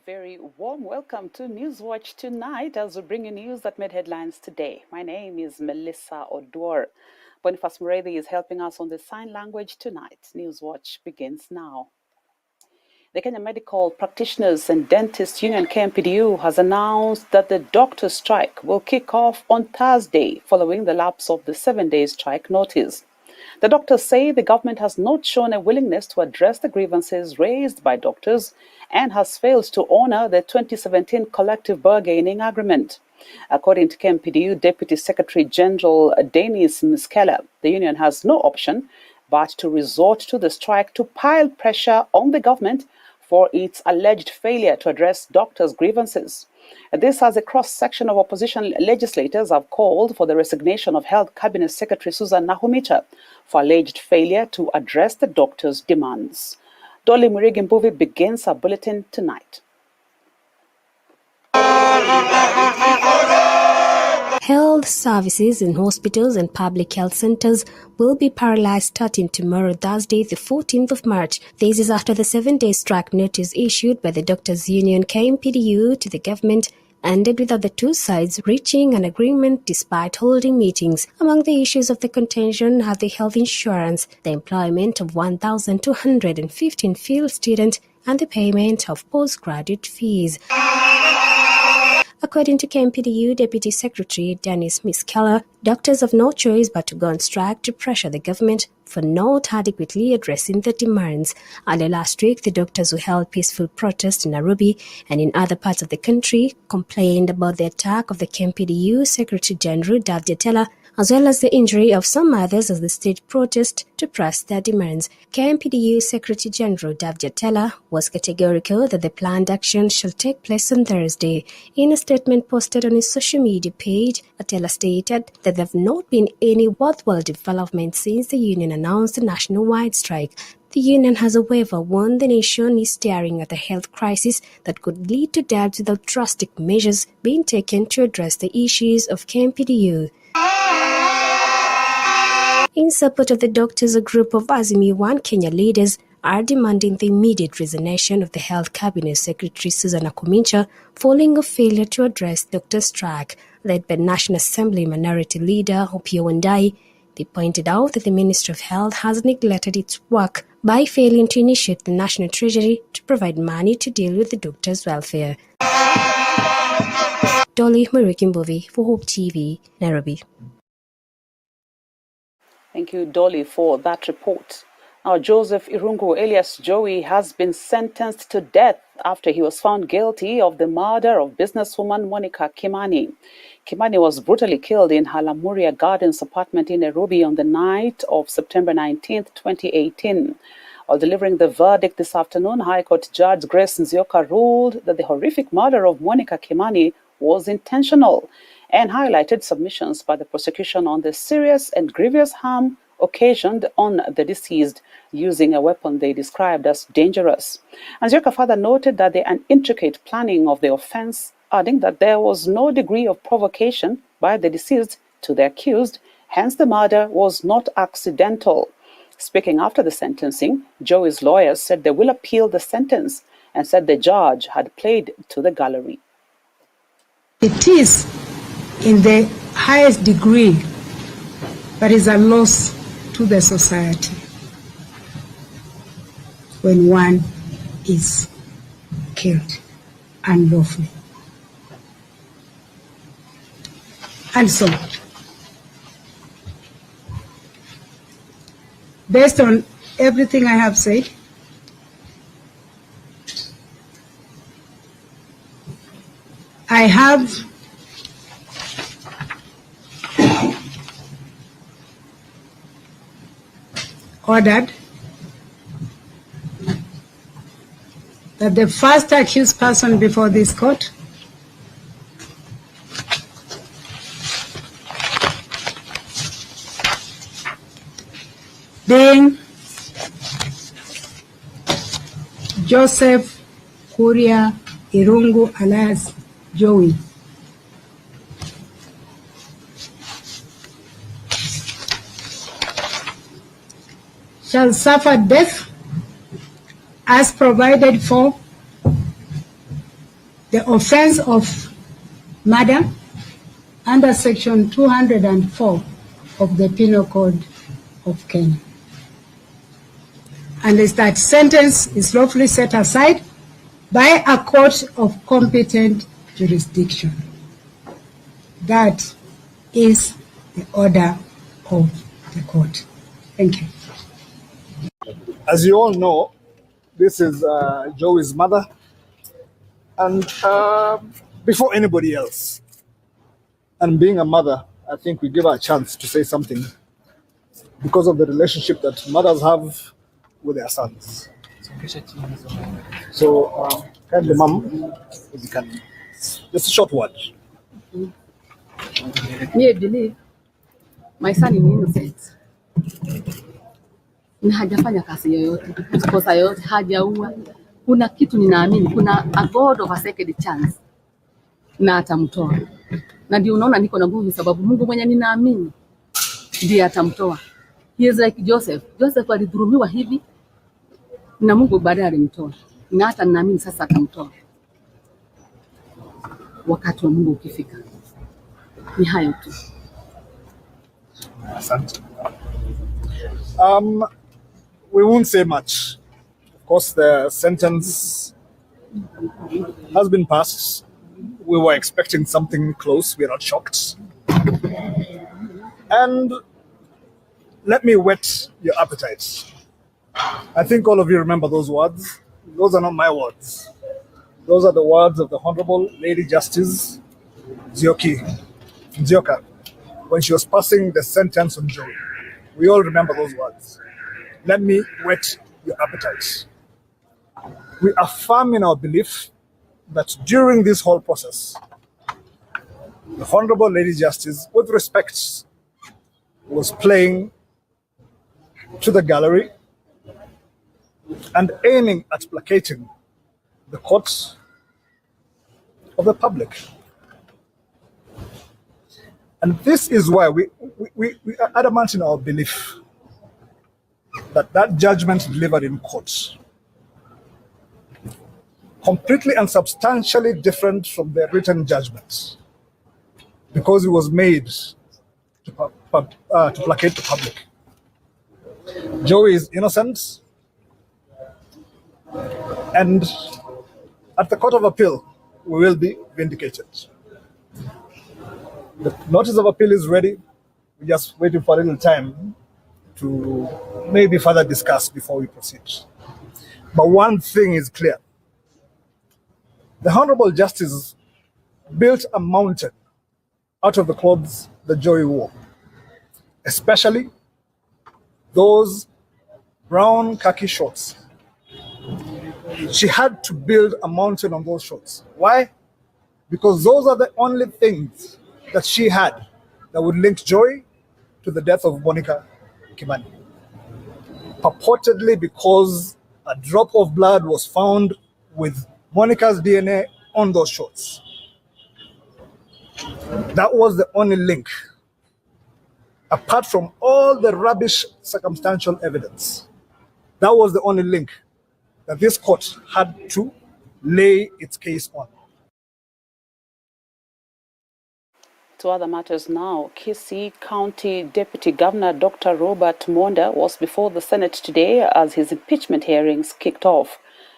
very warm welcome to Newswatch tonight as we bring you news that made headlines today. My name is Melissa Oduor. Boniface Muredi is helping us on the sign language tonight. Newswatch begins now. The Kenya Medical Practitioners and Dentists Union KMPDU has announced that the doctor strike will kick off on Thursday following the lapse of the 7-day strike notice. The doctors say the government has not shown a willingness to address the grievances raised by doctors and has failed to honor the 2017 collective bargaining agreement. According to KMPDU Deputy Secretary General Dennis Miskela, the union has no option but to resort to the strike to pile pressure on the government for its alleged failure to address doctors' grievances. This as a cross-section of opposition legislators have called for the resignation of Health Cabinet Secretary Susan Nakhumicha for alleged failure to address the doctors' demands. Dolly Murigi begins our bulletin tonight. Health services in hospitals and public health centers will be paralyzed starting tomorrow, Thursday, the 14th of March. This is after the 7-day strike notice issued by the Doctors' Union KMPDU to the government ended without the two sides reaching an agreement despite holding meetings. Among the issues of the contention are the health insurance, the employment of 1,215 field students, and the payment of postgraduate fees. According to KMPDU Deputy Secretary Dennis Miskela, doctors have no choice but to go on strike to pressure the government for not adequately addressing their demands. Early last week, the doctors who held peaceful protests in Nairobi and in other parts of the country complained about the attack of the KMPDU Secretary General Dav Jatela, as well as the injury of some others as they staged protest to press their demands. KMPDU Secretary General Dav Jatela was categorical that the planned action shall take place on Thursday. In a statement posted on his social media page, Jatela stated that there have not been any worthwhile developments since the union announced a nationwide strike. The union has, however, warned the nation is staring at a health crisis that could lead to deaths without drastic measures being taken to address the issues of KMPDU. In support of the doctors, a group of Azimio One Kenya leaders are demanding the immediate resignation of the Health Cabinet Secretary Susan Nakhumicha following a failure to address doctor strike. Led by National Assembly Minority Leader Opiyo Wandayi, they pointed out that the Ministry of Health has neglected its work by failing to initiate the National Treasury to provide money to deal with the doctors' welfare. Dolly Murigi for Hope TV, Nairobi. Thank you, Dolly, for that report. Now, Joseph Irungu, alias Joey, has been sentenced to death after he was found guilty of the murder of businesswoman Monica Kimani. Kimani was brutally killed in her Lamuria Gardens apartment in Nairobi on the night of September 19, 2018. While delivering the verdict this afternoon, High Court Judge Grace Nzioka ruled that the horrific murder of Monica Kimani was intentional and highlighted submissions by the prosecution on the serious and grievous harm occasioned on the deceased using a weapon they described as dangerous. Nzioka further noted that the intricate planning of the offense, adding that there was no degree of provocation by the deceased to the accused, hence the murder was not accidental. Speaking after the sentencing, Joey's lawyers said they will appeal the sentence and said the judge had played to the gallery. It is in the highest degree that is a loss to the society when one is killed unlawfully. And so, based on everything I have said, I have ordered that the first accused person before this court being Joseph Kuria Irungu alias Joey, shall suffer death as provided for the offense of murder under Section 204 of the Penal Code of Kenya. And is that sentence is lawfully set aside by a court of competent jurisdiction. That is the order of the court. Thank you. As you all know, this is Joey's mother, and before anybody else, and being a mother, I think we give her a chance to say something because of the relationship that mothers have with their sons. So, kindly, Mom, if you can, just a short word. Me, I believe my son is innocent. Na hajafanya kazi yoyote, kosa yoyote, hajaua. Kuna kitu ninaamini, kuna a God of a second chance na atamtoa. Na ndio unaona niko na nguvu sababu Mungu mwenye ninaamini ndiye atamtoa. He is like Joseph. Joseph alidhulumiwa hivi na Mungu baadaye alimtoa. Na hata ninaamini sasa atamtoa. Wakati wa Mungu ukifika. Ni hayo tu. Asante. We won't say much. Of course, the sentence has been passed. We were expecting something close. We are not shocked. And let me whet your appetite. I think all of you remember those words. Those are not my words. Those are the words of the Honorable Lady Justice Nzioka when she was passing the sentence on Joey. We all remember those words. Let me whet your appetite. We affirm in our belief that during this whole process, the Honorable Lady Justice, with respect, was playing to the gallery and aiming at placating the court of the public. And this is why we are adamant in our belief that that judgment delivered in court, completely and substantially different from the written judgment, because it was made to placate the public. Joey is innocent, and at the Court of Appeal, we will be vindicated. The notice of appeal is ready. We're just waiting for a little time to maybe further discuss before we proceed. But one thing is clear. The Honorable Justice built a mountain out of the clothes that Joey wore, especially those brown khaki shorts. She had to build a mountain on those shorts. Why? Because those are the only things that she had that would link Joey to the death of Monica Kimani. Purportedly because a drop of blood was found with Monica's DNA on those shorts. That was the only link, apart from all the rubbish circumstantial evidence. That was the only link that this court had to lay its case on. To other matters now, Kisii County Deputy Governor Dr. Robert Monda was before the Senate today as his impeachment hearings kicked off.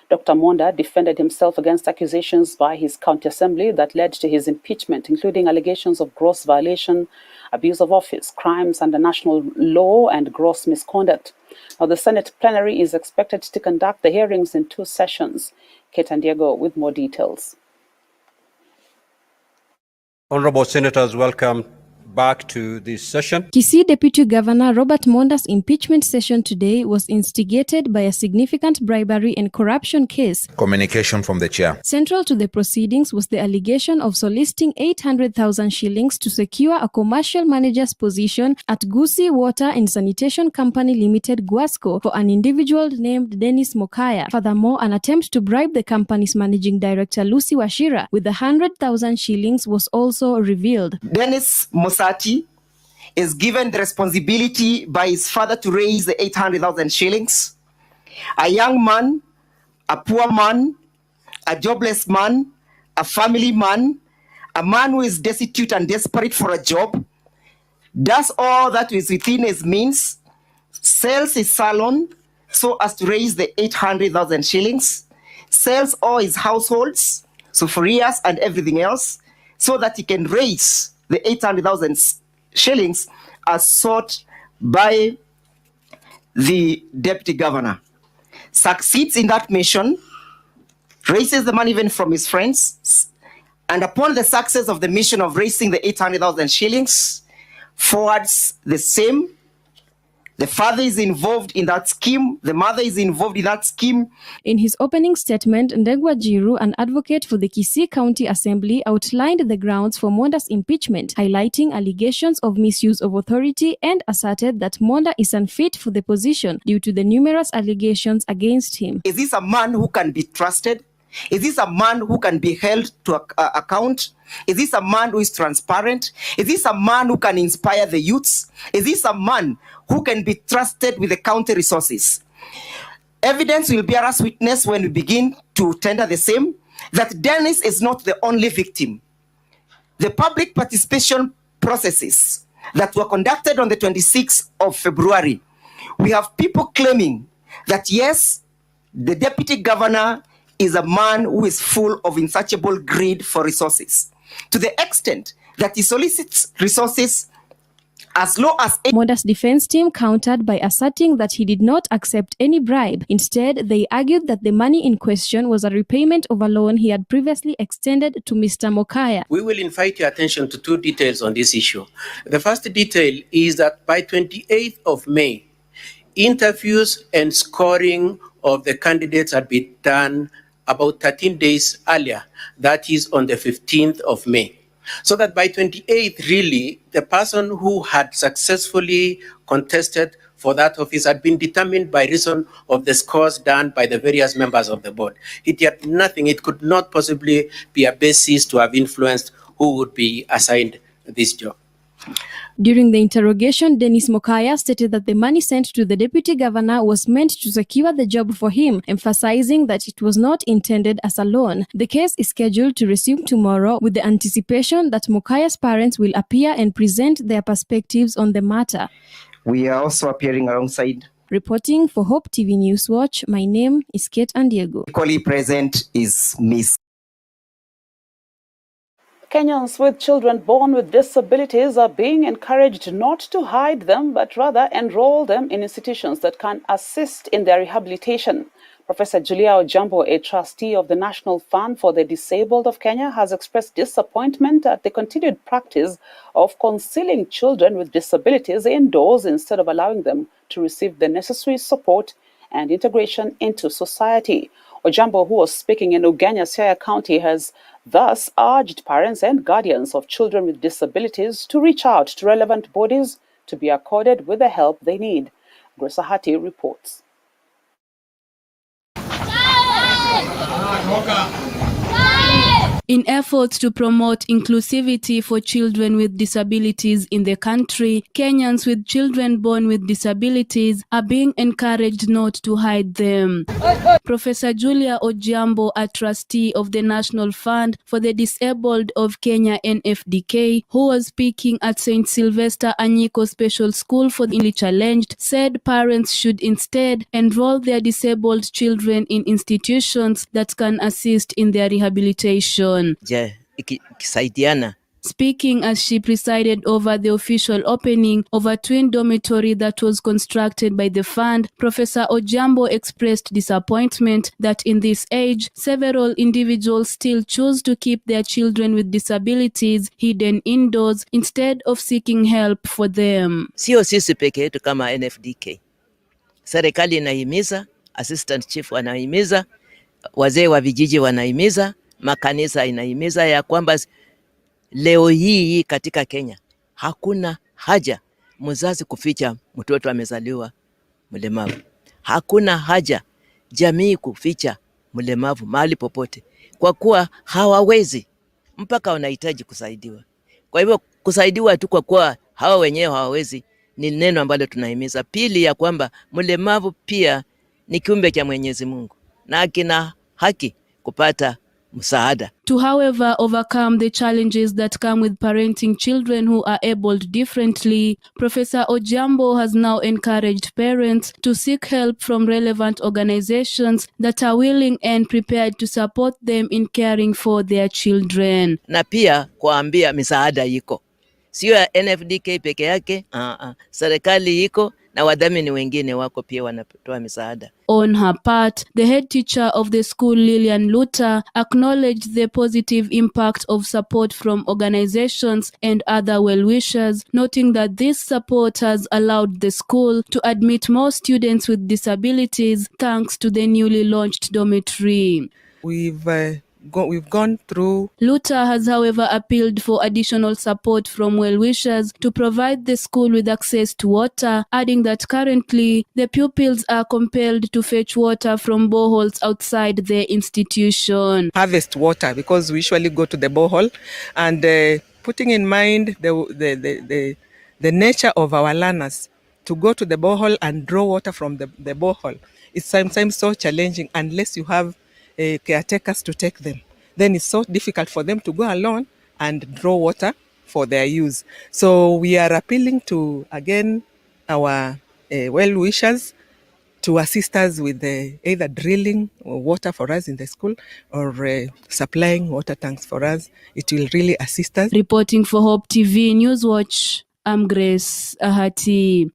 Dr. Monda defended himself against accusations by his county assembly that led to his impeachment, including allegations of gross violation, abuse of office, crimes under national law, and gross misconduct. Now, the Senate plenary is expected to conduct the hearings in 2 sessions. Kate and Diego with more details. Honorable Senators, welcome back to this session. Kisii Deputy Governor Robert Monda's impeachment session today was instigated by a significant bribery and corruption case. Communication from the chair. Central to the proceedings was the allegation of soliciting 800,000 shillings to secure a commercial manager's position at Gusii Water and Sanitation Company Limited, Guasco, for an individual named Dennis Mokaya. Furthermore, an attempt to bribe the company's managing director, Lucy Wachira, with 100,000 shillings was also revealed. Dennis Mosati is given the responsibility by his father to raise the 800,000 shillings. A young man, a poor man, a jobless man, a family man, a man who is destitute and desperate for a job, does all that is within his means, sells his salon so as to raise the 800,000 shillings, sells all his households, sufurias and everything else, so that he can raise the 800,000 shillings as sought by the deputy governor. Succeeds in that mission, raises the money even from his friends, and upon the success of the mission of raising the 800,000 shillings, forwards the same. The father is involved in that scheme. The mother is involved in that scheme. In his opening statement, Ndegwa Jiru, an advocate for the Kisii County Assembly, outlined the grounds for Monda's impeachment, highlighting allegations of misuse of authority and asserted that Monda is unfit for the position due to the numerous allegations against him. Is this a man who can be trusted? Is this a man who can be held to account? Is this a man who is transparent? Is this a man who can inspire the youths? Is this a man who can be trusted with the county resources? Evidence will bear us witness when we begin to tender the same, that Dennis is not the only victim. The public participation processes that were conducted on the 26th of February, we have people claiming that yes, the deputy governor is a man who is full of insatiable greed for resources, to the extent that he solicits resources as low as... Monda's defense team countered by asserting that he did not accept any bribe. Instead, they argued that the money in question was a repayment of a loan he had previously extended to Mr. Mokaya. We will invite your attention to two details on this issue. The first detail is that by 28th of May, interviews and scoring of the candidates had been done about 13 days earlier, that is on the 15th of May. So that by 28th, really, the person who had successfully contested for that office had been determined by reason of the scores done by the various members of the board. It had nothing, it could not possibly be a basis to have influenced who would be assigned this job. During the interrogation, Dennis Mokaya stated that the money sent to the deputy governor was meant to secure the job for him, emphasizing that it was not intended as a loan. The case is scheduled to resume tomorrow with the anticipation that Mokaya's parents will appear and present their perspectives on the matter. We are also appearing alongside. Reporting for Hope TV Newswatch, my name is Kate Andiego. Equally present is Miss. Kenyans with children born with disabilities are being encouraged not to hide them, but rather enroll them in institutions that can assist in their rehabilitation. Professor Julia Ojambo, a trustee of the National Fund for the Disabled of Kenya, has expressed disappointment at the continued practice of concealing children with disabilities indoors instead of allowing them to receive the necessary support and integration into society. Ojambo, who was speaking in Ugenya, Siaya County, has thus urged parents and guardians of children with disabilities to reach out to relevant bodies to be accorded with the help they need. Grosahati reports. In efforts to promote inclusivity for children with disabilities in the country, Kenyans with children born with disabilities are being encouraged not to hide them. Professor Julia Ojambo, a trustee of the National Fund for the Disabled of Kenya NFDK, who was speaking at St. Sylvester Anyiko Special School for the Early Challenged, said parents should instead enroll their disabled children in institutions that can assist in their rehabilitation. Speaking as she presided over the official opening of a twin dormitory that was constructed by the fund, Professor Ojambo expressed disappointment that in this age, several individuals still choose to keep their children with disabilities hidden indoors instead of seeking help for them. Sio sisi peke yetu kama NFDK. Serikali inahimiza, assistant chief wanahimiza, wazee wa vijiji wanahimiza, makanisa inahimiza ya kwamba leo hii katika Kenya hakuna haja mzazi kuficha mtoto amezaliwa mlemavu. Hakuna haja jamii kuficha mlemavu mahali popote, kwa kuwa hawawezi mpaka wanahitaji kusaidiwa. Kwa hivyo kusaidiwa tu kwa kuwa hawa wenyewe hawawezi ni neno ambalo tunahimiza. Pili ya kwamba mlemavu pia ni kiumbe cha Mwenyezi Mungu na kina haki kupata msaada. To, however, overcome the challenges that come with parenting children who are abled differently, Professor Ojambo has now encouraged parents to seek help from relevant organizations that are willing and prepared to support them in caring for their children. Na pia kuambia misaada iko. Sio ya NFDK peke yake, serikali iko na wadhamini wengine wako pia wanatoa misaada. On her part, the head teacher of the school, Lillian Luther, acknowledged the positive impact of support from organizations and other well-wishers, noting that this support has allowed the school to admit more students with disabilities thanks to the newly launched dormitory. We've gone through. Luther has, however, appealed for additional support from well-wishers to provide the school with access to water, adding that currently the pupils are compelled to fetch water from boreholes outside their institution. Harvest water because we usually go to the borehole, and putting in mind the nature of our learners to go to the borehole and draw water from the borehole is sometimes so challenging unless you have caretakers to take them. Then it's so difficult for them to go alone and draw water for their use. So we are appealing to, again, our well-wishers to assist us with either drilling water for us in the school or supplying water tanks for us. It will really assist us. Reporting for Hope TV Newswatch, I'm Grace Ahati.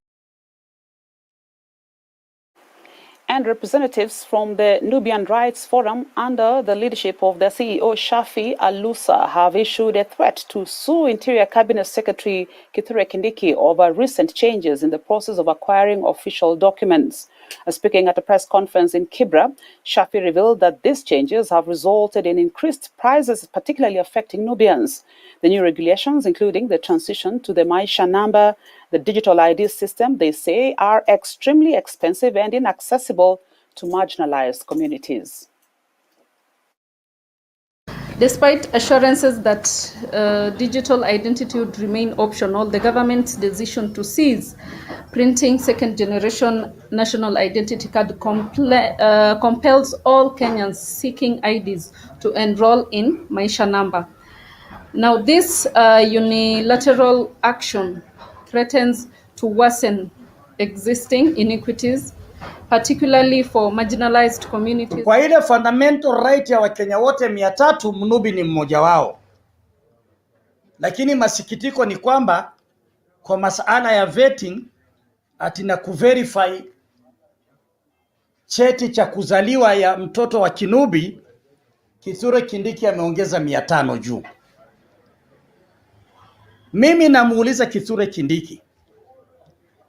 And representatives from the Nubian Rights Forum under the leadership of the CEO Shafi Alusa have issued a threat to sue Interior Cabinet Secretary Kithure Kindiki over recent changes in the process of acquiring official documents. Speaking at a press conference in Kibra, Shafi revealed that these changes have resulted in increased prices, particularly affecting Nubians. The new regulations, including the transition to the Maisha number, the digital ID system, they say, are extremely expensive and inaccessible to marginalized communities. Despite assurances that digital identity would remain optional, the government's decision to cease printing second-generation national identity card compels all Kenyans seeking IDs to enroll in Maisha number. Now, this unilateral action threatens to worsen existing inequities, particularly for marginalized communities. Kwa ile fundamental right ya Wakenya wote 300, Mnubi ni mmoja wao. Lakini masikitiko ni kwamba kwa masuala ya vetting atina kuverify cheti cha kuzaliwa ya mtoto wa Kinubi, Kithure Kindiki ameongeza 500 juu. Mimi namuuliza Kithure Kindiki,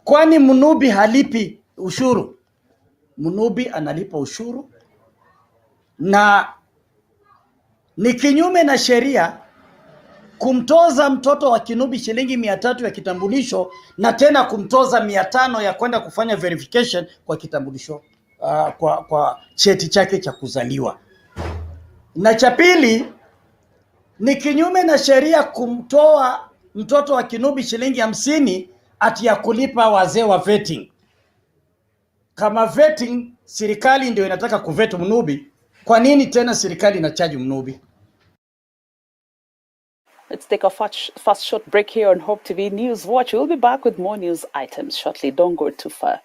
kwani Mnubi halipi ushuru? Mnubi analipa ushuru, na ni kinyume na sheria kumtoza mtoto wa Kinubi shilingi 300 ya kitambulisho na tena kumtoza 500 ya kwenda kufanya verification kwa kitambulisho, kwa cheti chake cha kuzaliwa. Na cha pili, ni kinyume na sheria kumtoa mtoto wa Kinubi shilingi 50 ati ya kulipa wazee wa vetting. Kama vetting serikali ndio inataka kuvetu Mnubi, kwa nini tena serikali inachaji Mnubi? Let's take a fast short break here on Hope TV Newswatch. We'll be back with more news items shortly. Don't go too far.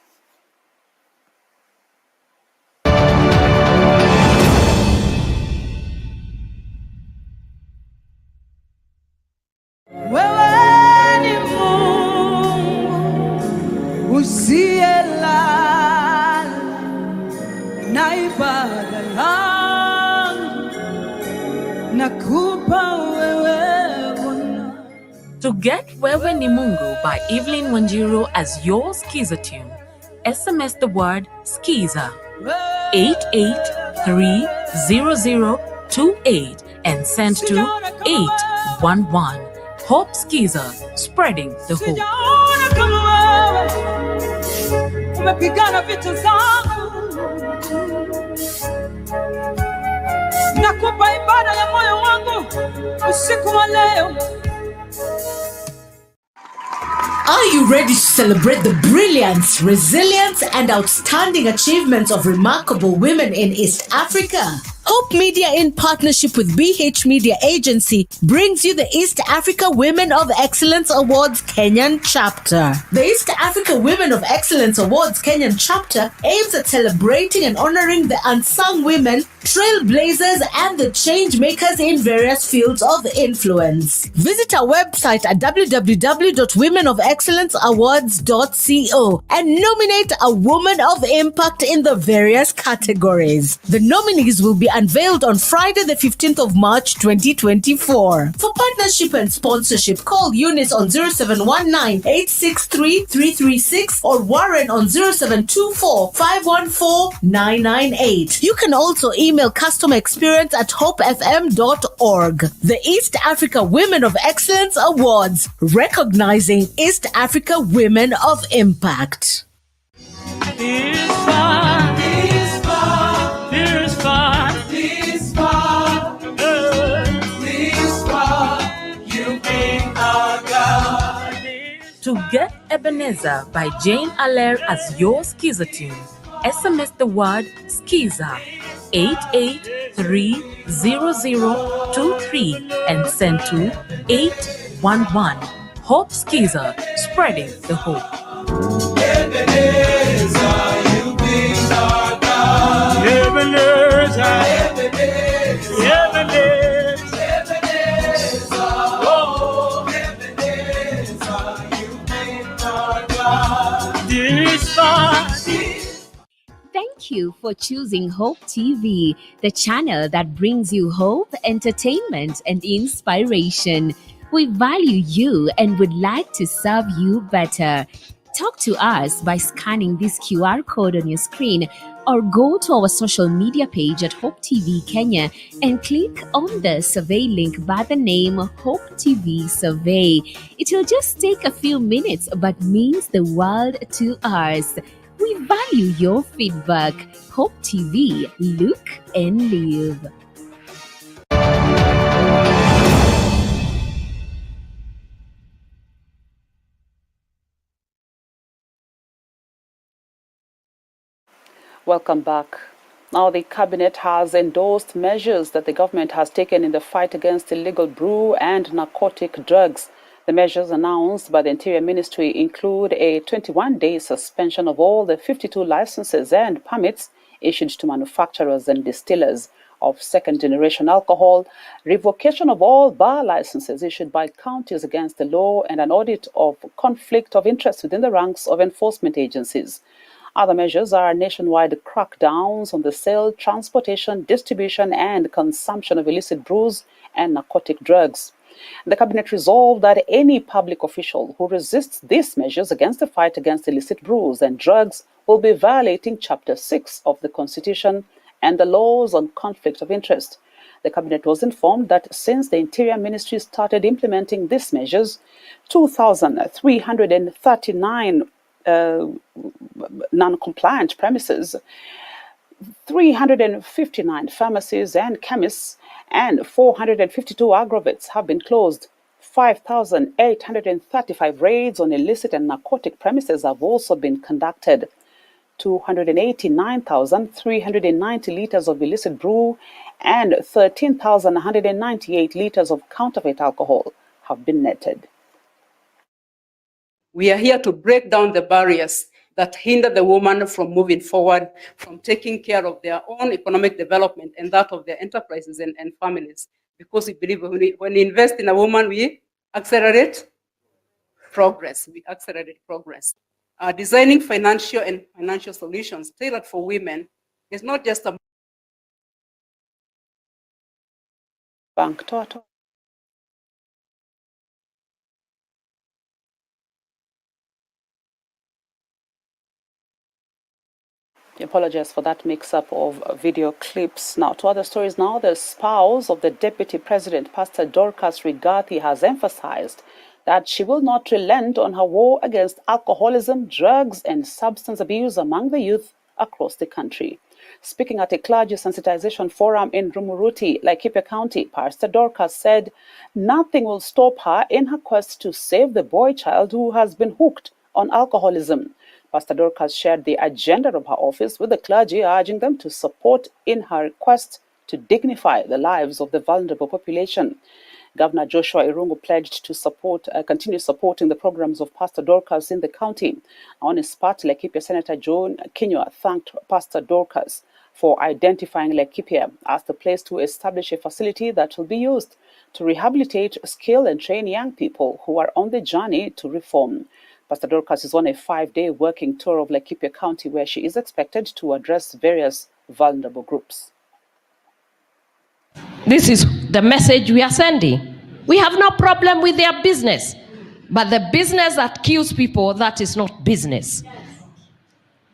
To get Wewe ni Mungu by Evelyn Wanjiru as your Skiza tune, SMS the word Skiza 88300028 and send to 811. Hope Skiza, spreading the hope. Nakupa ibada ya moyo wangu usiku wa leo. Are you ready to celebrate the brilliance, resilience, and outstanding achievements of remarkable women in East Africa? Hope Media, in partnership with BH Media Agency, brings you the East Africa Women of Excellence Awards Kenyan chapter. The East Africa Women of Excellence Awards Kenyan chapter aims at celebrating and honoring the unsung women, trailblazers, and the change makers in various fields of influence. Visit our website at www.womenofexcellenceawards.co and nominate a woman of impact in the various categories. The nominees will be unveiled on Friday, the 15th of March, 2024. For partnership and sponsorship, call Eunice on 0719-863-336 or Warren on 0724-514-998. You can also email customer experience at hopefm.org. The East Africa Women of Excellence Awards, recognizing East Africa women of impact. To get Ebenezer by Jane Allaire as your Skiza tune, SMS the word Skiza 88300023 and send to 811. Hope Skiza, spreading the hope. Ebenezer, you bring our God. Ebenezer, oh, Ebenezer, you bring our God. This far. Thank you for choosing Hope TV, the channel that brings you hope, entertainment, and inspiration. We value you and would like to serve you better. Talk to us by scanning this QR code on your screen or go to our social media page at Hope TV Kenya and click on the survey link by the name Hope TV Survey. It will just take a few minutes but means the world to us. We value your feedback. Hope TV, look and live. Welcome back. Now, the cabinet has endorsed measures that the government has taken in the fight against illegal brew and narcotic drugs. The measures announced by the Interior Ministry include a 21-day suspension of all the 52 licenses and permits issued to manufacturers and distillers of second-generation alcohol, revocation of all bar licenses issued by counties against the law, and an audit of conflict of interest within the ranks of enforcement agencies. Other measures are nationwide crackdowns on the sale, transportation, distribution, and consumption of illicit brews and narcotic drugs. The Cabinet resolved that any public official who resists these measures against the fight against illicit brews and drugs will be violating Chapter 6 of the Constitution and the laws on conflict of interest. The Cabinet was informed that since the Interior Ministry started implementing these measures, 2,339 non-compliant premises, 359 pharmacies and chemists, and 452 agrovets have been closed. 5,835 raids on illicit and narcotic premises have also been conducted. 289,390 liters of illicit brew and 13,198 liters of counterfeit alcohol have been netted. We are here to break down the barriers that hinder the woman from moving forward, from taking care of their own economic development and that of their enterprises and families. Because we believe when we invest in a woman, we accelerate progress. Designing financial solutions tailored for women is not just a bank total. Apologize for that mix-up of video clips. Now, to other stories now. The spouse of the Deputy President, Pastor Dorcas Rigathi, has emphasized that she will not relent on her war against alcoholism, drugs, and substance abuse among the youth across the country. Speaking at a clergy sensitization forum in Rumuruti, Laikipia County, Pastor Dorcas said nothing will stop her in her quest to save the boy child who has been hooked on alcoholism. Pastor Dorcas shared the agenda of her office with the clergy, urging them to support in her quest to dignify the lives of the vulnerable population. Governor Joshua Irungu pledged to continue supporting the programs of Pastor Dorcas in the county. On his part, Laikipia Senator John Kinyua thanked Pastor Dorcas for identifying Laikipia as the place to establish a facility that will be used to rehabilitate, skill and train young people who are on the journey to reform. Pastor Dorcas is on a 5-day working tour of Laikipia County where she is expected to address various vulnerable groups. This is the message we are sending. We have no problem with their business, but the business that kills people, that is not business.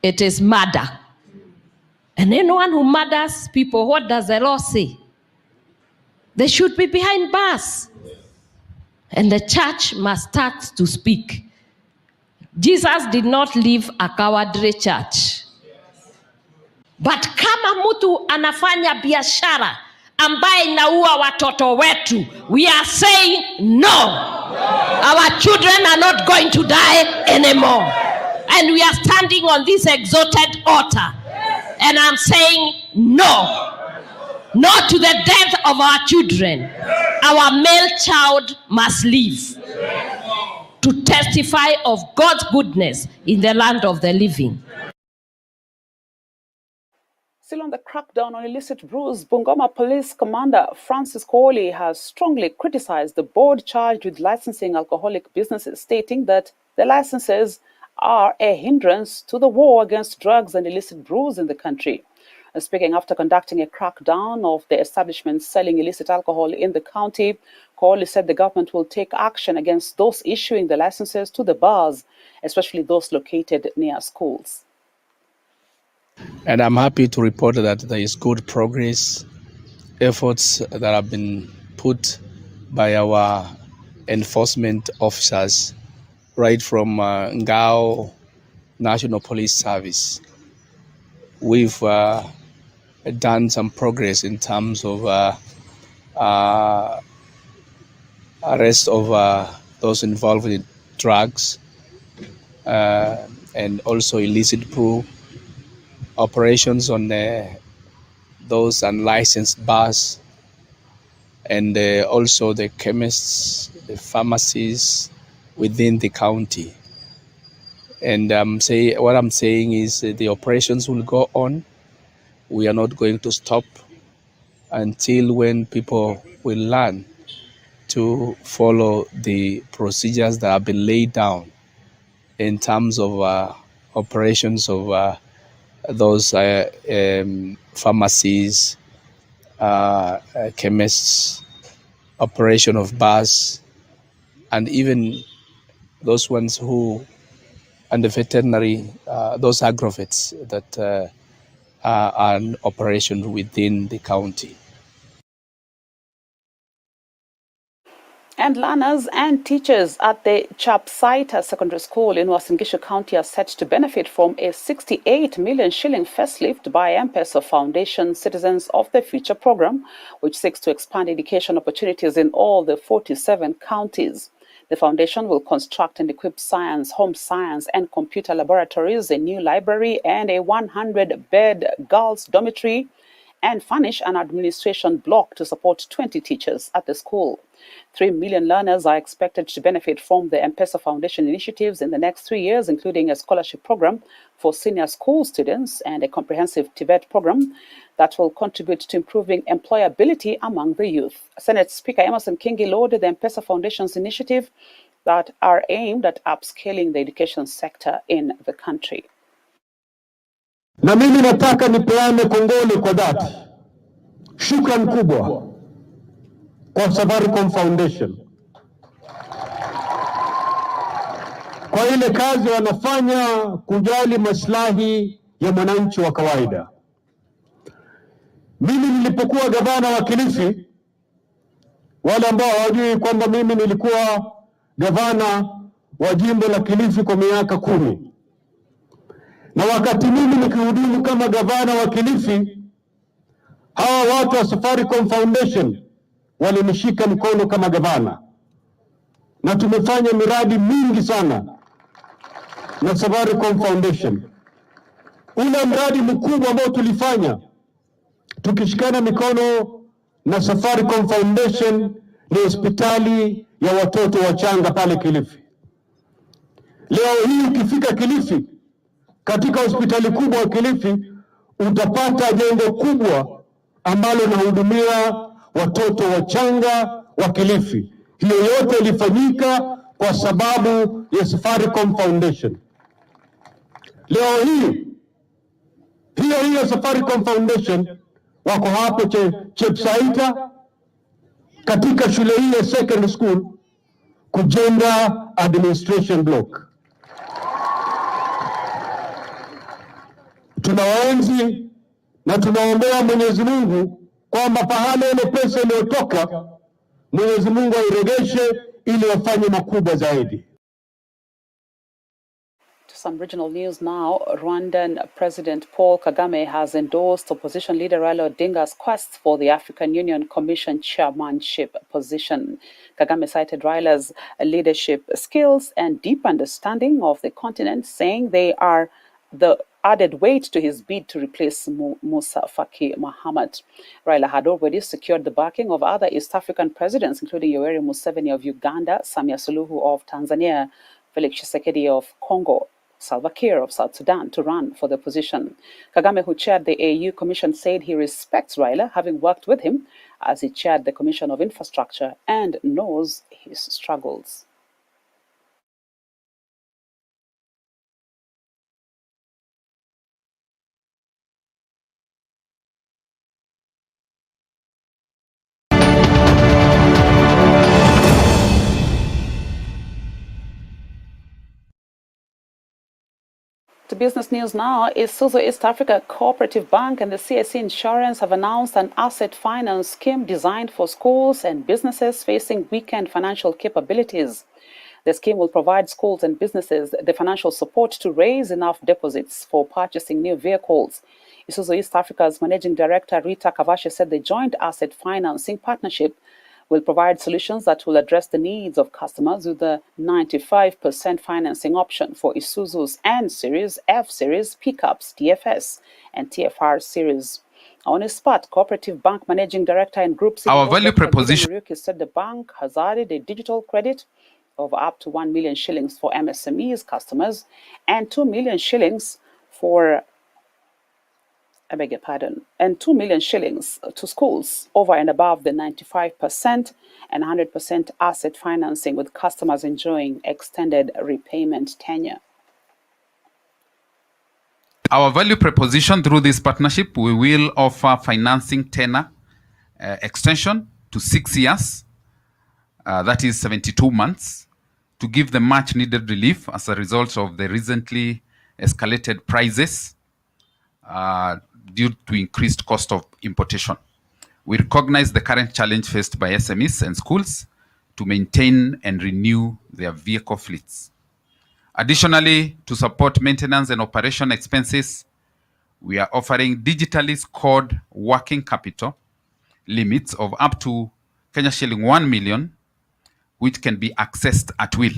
It is murder. And anyone who murders people, what does the law say? They should be behind bars. And the church must start to speak. Jesus did not leave a cowardly church. But kama mtu anafanya biashara ambaye inaua watoto wetu, we are saying no. Our children are not going to die anymore. And we are standing on this exalted altar. And I'm saying no. No to the death of our children. Our male child must live to testify of God's goodness in the land of the living. Still on the crackdown on illicit brews, Bungoma Police Commander Francis Kohli has strongly criticized the board charged with licensing alcoholic businesses, stating that the licenses are a hindrance to the war against drugs and illicit brews in the country. Speaking after conducting a crackdown of the establishments selling illicit alcohol in the county, Kohli said the government will take action against those issuing the licenses to the bars, especially those located near schools. And I'm happy to report that there is good progress, efforts that have been put by our enforcement officers, right from Ngao National Police Service. We've done some progress in terms of arrest of those involved in drugs and also illicit brew operations on those unlicensed bars, and also the chemists, the pharmacies within the county. And what I'm saying is the operations will go on. We are not going to stop until when people will learn to follow the procedures that have been laid down in terms of operations of those pharmacies, chemists, operation of bars, and even those ones who, and the veterinary, those agrovets that are in operation within the county. And learners and teachers at the Chapsaita Secondary School in Uasin Gishu County are set to benefit from a 68 million shilling facelift by M-Pesa Foundation Citizens of the Future program, which seeks to expand education opportunities in all the 47 counties. The foundation will construct and equip science, home science, and computer laboratories, a new library, and a 100-bed girls' dormitory, and furnish an administration block to support 20 teachers at the school. 3 million learners are expected to benefit from the M-Pesa Foundation initiatives in the next 3 years, including a scholarship program for senior school students and a comprehensive Tibet program that will contribute to improving employability among the youth. Senate Speaker Emerson Kingi lauded the M-Pesa Foundation's initiative that are aimed at upscaling the education sector in the country. Na mimi nataka nipeane kongole kwa dhati, shukran kubwa kwa Safaricom Foundation kwa ile kazi wanafanya kujali maslahi ya mwananchi wa kawaida. Mimi nilipokuwa gavana wa Kilifi, wale ambao hawajui kwamba mimi nilikuwa gavana wa jimbo la Kilifi kwa miaka 10. Na wakati mimi nikihudumu kama gavana wa Kilifi, hawa watu wa Safaricom Foundation walinishika mkono kama gavana. Na tumefanya miradi mingi sana na Safaricom Foundation. Ule mradi mkubwa ambao tulifanya tukishikana mikono na Safaricom Foundation ni hospitali ya watoto wachanga pale Kilifi. Leo hii ukifika Kilifi, katika hospitali kubwa ya Kilifi utapata jengo kubwa ambalo linahudumia watoto wachanga wa Kilifi. Hiyo yote ilifanyika kwa sababu ya Safaricom Foundation. Leo hii hiyo Safaricom Foundation wako hapo Chepsaita katika shule hii ya secondary school kujenga administration block. Tunawaenzi na tunaombea Mwenyezi Mungu kwamba pahala ile pesa iliyotoka Mwenyezi Mungu airegeshe ili wafanye makubwa zaidi. Some regional news now. Rwandan President Paul Kagame has endorsed opposition leader Raila Odinga's quest for the African Union Commission chairmanship position. Kagame cited Raila's leadership skills and deep understanding of the continent, saying they are the added weight to his bid to replace Musa Faki Mahamat. Raila had already secured the backing of other East African presidents, including Yoweri Museveni of Uganda, Samia Suluhu of Tanzania, Felix Tshisekedi of Congo, Salva Kiir of South Sudan to run for the position. Kagame, who chaired the AU Commission, said he respects Raila, having worked with him as he chaired the Commission of Infrastructure and knows his struggles. To business news now. Isuzu East Africa Cooperative Bank and the CSC Insurance have announced an asset finance scheme designed for schools and businesses facing weakened financial capabilities. The scheme will provide schools and businesses the financial support to raise enough deposits for purchasing new vehicles. Isuzu East Africa's Managing Director Rita Kavashe said the joint asset financing partnership will provide solutions that will address the needs of customers with the 95% financing option for Isuzu's N Series, F Series, pickups, DFS, and TFR Series. On his part, Cooperative Bank Managing Director and Group CEO Our value proposition said the bank has added a digital credit of up to 1 million shillings for MSMEs customers and 2 million shillings for and 2 million shillings to schools over and above the 95% and 100% asset financing, with customers enjoying extended repayment tenure. Our value proposition through this partnership, we will offer financing tenure extension to 6 years, that is 72 months, to give them much needed relief as a result of the recently escalated prices due to increased cost of importation. We recognize the current challenge faced by SMEs and schools to maintain and renew their vehicle fleets. Additionally, to support maintenance and operation expenses, we are offering digitally scored working capital limits of up to Kenya shilling 1 million, which can be accessed at will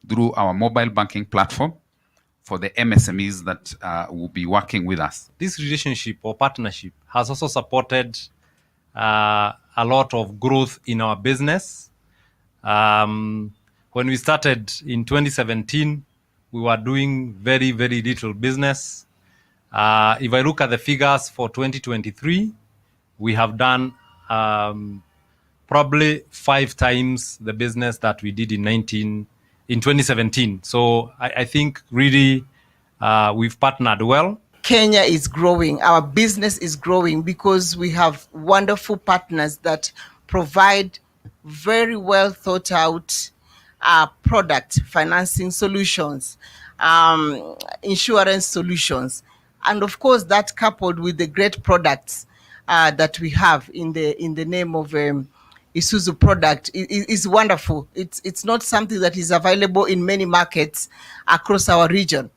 through our mobile banking platform for the MSMEs that will be working with us. This relationship or partnership has also supported a lot of growth in our business. When we started in 2017, we were doing very, very little business. If I look at the figures for 2023, we have done probably 5 times the business that we did in 2017. So I think really we've partnered well. Kenya is growing. Our business is growing because we have wonderful partners that provide very well thought out product financing solutions, insurance solutions, and of course that coupled with the great products that we have in the name of Isuzu product is wonderful. It's not something that is available in many markets across our region.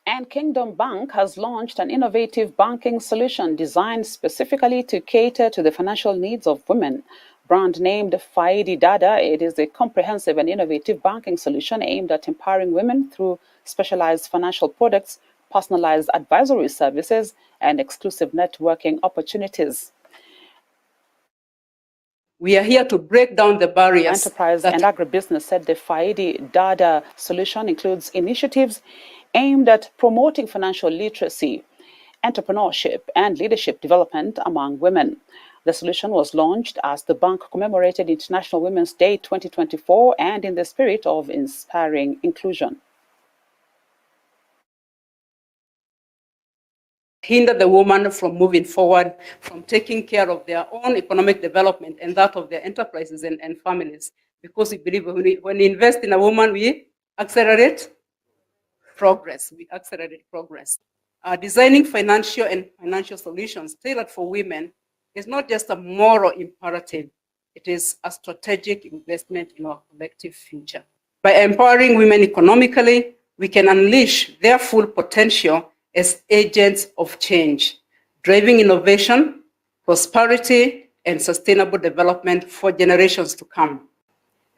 And Kingdom Bank has launched an innovative banking solution designed specifically to cater to the financial needs of women. Brand named Faidi Dada, it is a comprehensive and innovative banking solution aimed at empowering women through specialized financial products personalized advisory services, and exclusive networking opportunities. We are here to break down the barriers. Enterprise and Agribusiness said the Faidi Dada solution includes initiatives aimed at promoting financial literacy, entrepreneurship, and leadership development among women. The solution was launched as the bank commemorated International Women's Day 2024 and in the spirit of inspiring inclusion. Hinder the woman from moving forward, from taking care of their own economic development and that of their enterprises and families. Because we believe when we invest in a woman, we accelerate progress. Designing financial solutions tailored for women is not just a moral imperative, it is a strategic investment in our collective future. By empowering women economically, we can unleash their full potential as agents of change, driving innovation, prosperity, and sustainable development for generations to come.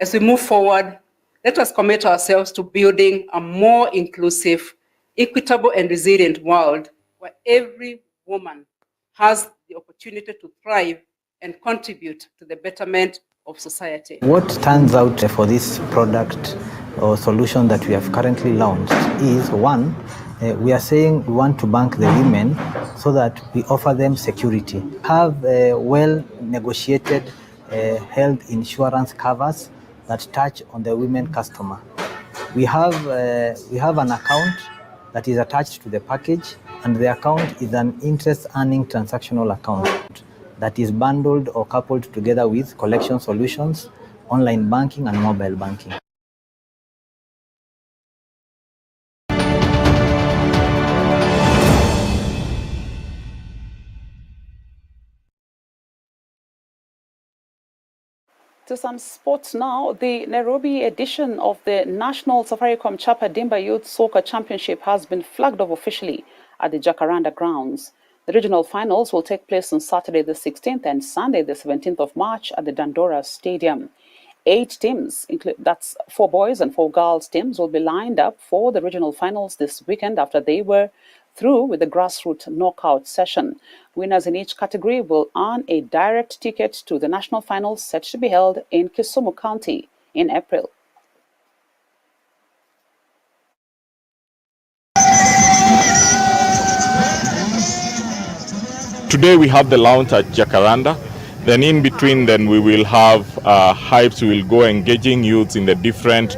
As we move forward, let us commit ourselves to building a more inclusive, equitable, and resilient world where every woman has the opportunity to thrive and contribute to the betterment of society. What stands out for this product or solution that we have currently launched is, one, we are saying we want to bank the women so that we offer them security, have well-negotiated health insurance covers that touch on the women customer. We have an account that is attached to the package, and the account is an interest-earning transactional account that is bundled or coupled together with collection solutions, online banking, and mobile banking. To some sports now, the Nairobi edition of the National Safaricom Chapa Dimba Youth Soccer Championship has been flagged off officially at the Jacaranda grounds. The regional finals will take place on Saturday the 16th and Sunday the 17th of March at the Dandora Stadium. 8 teams, that's 4 boys and 4 girls teams, will be lined up for the regional finals this weekend after they were through with the grassroots knockout session. Winners in each category will earn a direct ticket to the national finals set to be held in Kisumu County in April. Today we have the launch at Jacaranda. Then in between, then we will have hypes. We will go engaging youths in the different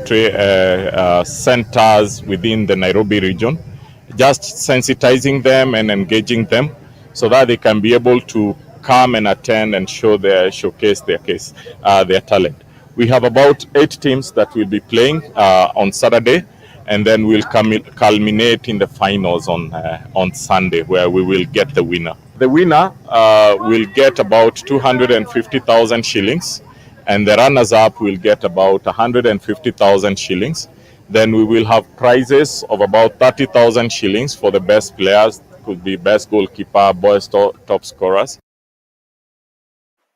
centers within the Nairobi region, just sensitizing them and engaging them so that they can be able to come and attend and showcase their talent. We have about 8 teams that will be playing on Saturday, and then we'll culminate in the finals on Sunday, where we will get the winner. The winner will get about 250,000 shillings, and the runners-up will get about 150,000 shillings. Then we will have prizes of about 30,000 shillings for the best players, could be best goalkeeper, boys top scorers.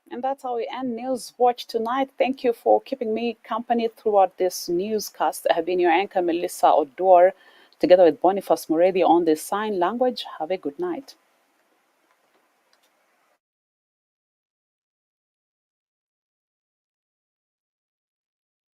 And that's how we end Newswatch tonight. Thank you for keeping me company throughout this newscast. I have been your anchor, Melissa Oduor, together with Boniface Moredi on the sign language. Have a good night.